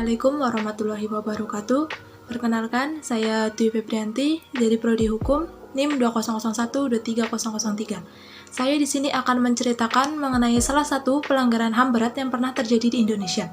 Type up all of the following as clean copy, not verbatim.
Assalamualaikum warahmatullahi wabarakatuh. Perkenalkan, saya Dwi Febrianti dari Prodi Hukum NIM 2001-23003. Saya di sini akan menceritakan mengenai salah satu pelanggaran HAM berat yang pernah terjadi di Indonesia.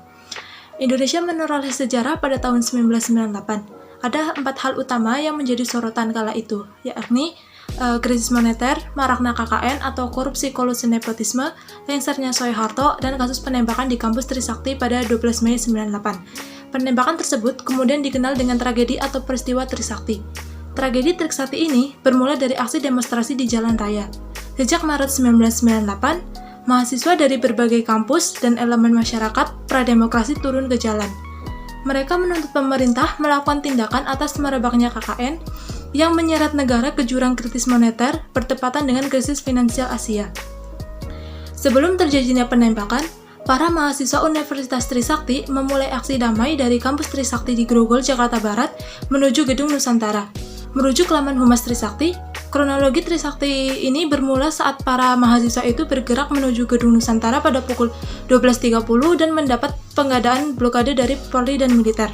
Indonesia menoreh sejarah pada tahun 1998. Ada 4 hal utama yang menjadi sorotan kala itu, yakni krisis moneter, maraknya KKN atau korupsi kolusi nepotisme, lengsernya Soeharto, dan kasus penembakan di kampus Trisakti pada 12 Mei 98. Penembakan tersebut kemudian dikenal dengan tragedi atau peristiwa Trisakti. Tragedi Trisakti ini bermula dari aksi demonstrasi di jalan raya. Sejak Maret 1998, mahasiswa dari berbagai kampus dan elemen masyarakat prademokrasi turun ke jalan. Mereka menuntut pemerintah melakukan tindakan atas merebaknya KKN yang menyeret negara ke jurang kritis moneter bertepatan dengan krisis finansial Asia. Sebelum terjadinya penembakan, para mahasiswa Universitas Trisakti memulai aksi damai dari kampus Trisakti di Grogol, Jakarta Barat menuju Gedung Nusantara. Merujuk laman Humas Trisakti, kronologi Trisakti ini bermula saat para mahasiswa itu bergerak menuju Gedung Nusantara pada pukul 12.30 dan mendapat pengadaan blokade dari Polri dan militer.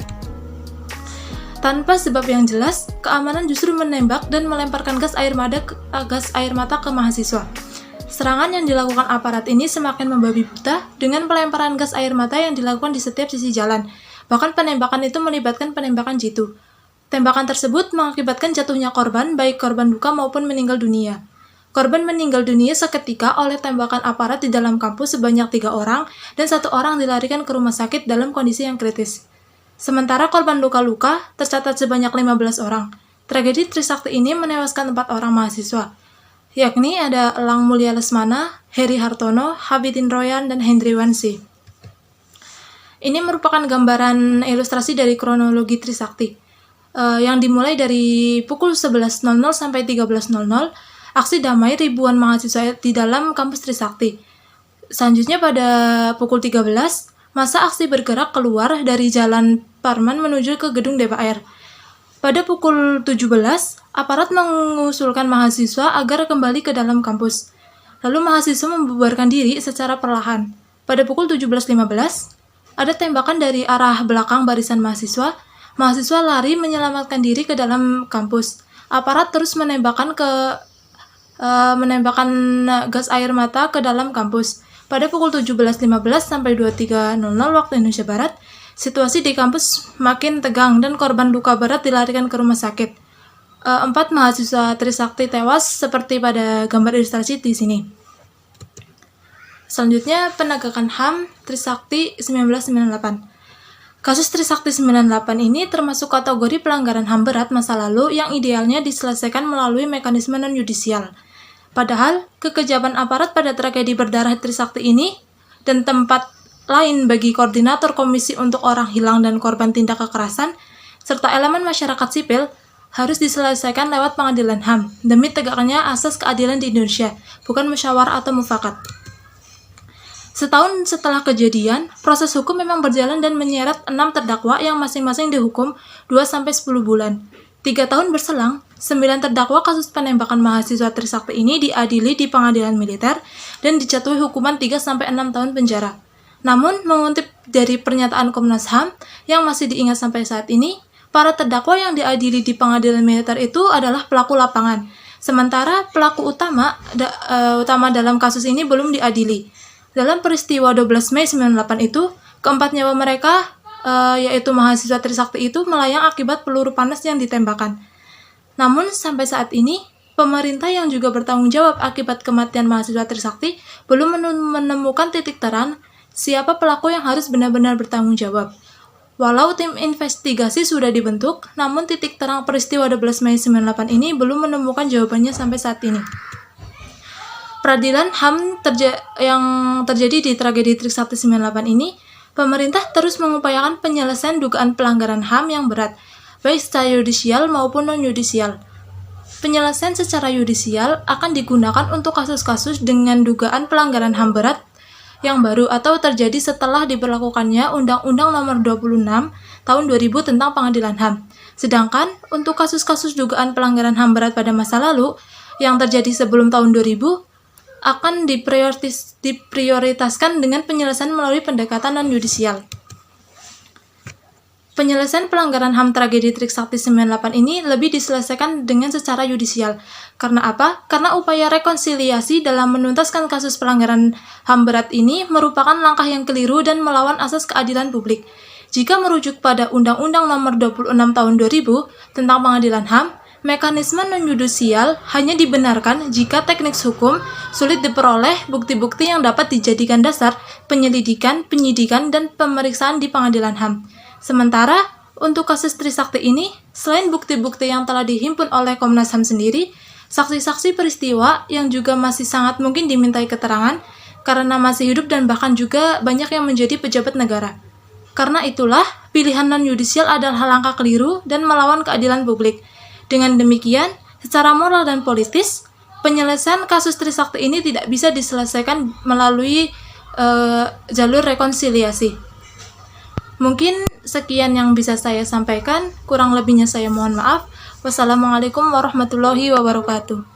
Tanpa sebab yang jelas, keamanan justru menembak dan melemparkan gas air mata ke mahasiswa. Serangan yang dilakukan aparat ini semakin membabi buta dengan pelemparan gas air mata yang dilakukan di setiap sisi jalan. Bahkan penembakan itu melibatkan penembakan jitu. Tembakan tersebut mengakibatkan jatuhnya korban, baik korban luka maupun meninggal dunia. Korban meninggal dunia seketika oleh tembakan aparat di dalam kampus sebanyak 3 orang dan 1 orang dilarikan ke rumah sakit dalam kondisi yang kritis. Sementara korban luka-luka tercatat sebanyak 15 orang. Tragedi Trisakti ini menewaskan 4 orang mahasiswa, yakni ada Elang Mulia Lesmana, Heri Hartono, Habibin Royan, dan Hendri Wansi. Ini merupakan gambaran ilustrasi dari kronologi Trisakti, yang dimulai dari pukul 11.00 sampai 13.00, aksi damai ribuan mahasiswa di dalam kampus Trisakti. Selanjutnya pada pukul 13, masa aksi bergerak keluar dari Jalan Parman menuju ke gedung DPR. Pada pukul 17, aparat mengusulkan mahasiswa agar kembali ke dalam kampus. Lalu mahasiswa membubarkan diri secara perlahan. Pada pukul 17.15, ada tembakan dari arah belakang barisan mahasiswa. Mahasiswa lari menyelamatkan diri ke dalam kampus. Aparat terus menembakkan gas air mata ke dalam kampus. Pada pukul 17.15 sampai 23.00 waktu Indonesia Barat, situasi di kampus makin tegang dan korban luka berat dilarikan ke rumah sakit. 4 mahasiswa Trisakti tewas seperti pada gambar ilustrasi di sini. Selanjutnya, penegakan HAM Trisakti 1998. Kasus Trisakti 98 ini termasuk kategori pelanggaran HAM berat masa lalu yang idealnya diselesaikan melalui mekanisme non-yudisial. Padahal, kekejaman aparat pada tragedi berdarah Trisakti ini dan tempat lain bagi koordinator komisi untuk orang hilang dan korban tindak kekerasan, serta elemen masyarakat sipil, harus diselesaikan lewat pengadilan HAM, demi tegaknya asas keadilan di Indonesia, bukan musyawarah atau mufakat. Setahun setelah kejadian, proses hukum memang berjalan dan menyeret 6 terdakwa yang masing-masing dihukum 2-10 bulan. 3 tahun berselang, 9 terdakwa kasus penembakan mahasiswa Trisakti ini diadili di pengadilan militer dan dijatuhi hukuman 3-6 tahun penjara. Namun, mengutip dari pernyataan Komnas HAM yang masih diingat sampai saat ini, para terdakwa yang diadili di pengadilan militer itu adalah pelaku lapangan. Sementara pelaku utama dalam kasus ini belum diadili. Dalam peristiwa 12 Mei 98 itu, keempat nyawa mereka, yaitu mahasiswa Trisakti itu melayang akibat peluru panas yang ditembakkan. Namun, sampai saat ini, pemerintah yang juga bertanggung jawab akibat kematian mahasiswa Trisakti belum menemukan titik terang siapa pelaku yang harus benar-benar bertanggung jawab. Walau tim investigasi sudah dibentuk, namun titik terang peristiwa 12 Mei 98 ini belum menemukan jawabannya sampai saat ini. Peradilan HAM yang terjadi di tragedi Trisakti 98 ini, pemerintah terus mengupayakan penyelesaian dugaan pelanggaran HAM yang berat, baik secara yudisial maupun non-yudisial. Penyelesaian secara yudisial akan digunakan untuk kasus-kasus dengan dugaan pelanggaran HAM berat yang baru atau terjadi setelah diberlakukannya Undang-Undang Nomor 26 Tahun 2000 tentang Pengadilan HAM. Sedangkan untuk kasus-kasus dugaan pelanggaran HAM berat pada masa lalu yang terjadi sebelum tahun 2000 akan diprioritaskan dengan penyelesaian melalui pendekatan non-yudisial. Penyelesaian pelanggaran HAM tragedi Trisakti 98 ini lebih diselesaikan dengan secara yudisial. Karena apa? Karena upaya rekonsiliasi dalam menuntaskan kasus pelanggaran HAM berat ini merupakan langkah yang keliru dan melawan asas keadilan publik. Jika merujuk pada Undang-Undang Nomor 26 Tahun 2000 tentang Pengadilan HAM, mekanisme non-yudisial hanya dibenarkan jika teknik hukum sulit diperoleh bukti-bukti yang dapat dijadikan dasar penyelidikan, penyidikan, dan pemeriksaan di Pengadilan HAM. Sementara, untuk kasus Trisakti ini, selain bukti-bukti yang telah dihimpun oleh Komnas HAM sendiri, saksi-saksi peristiwa yang juga masih sangat mungkin dimintai keterangan karena masih hidup dan bahkan juga banyak yang menjadi pejabat negara. Karena itulah, pilihan non-yudisial adalah langkah keliru dan melawan keadilan publik. Dengan demikian, secara moral dan politis, penyelesaian kasus Trisakti ini tidak bisa diselesaikan melalui jalur rekonsiliasi. Mungkin sekian yang bisa saya sampaikan, kurang lebihnya saya mohon maaf. Wassalamualaikum warahmatullahi wabarakatuh.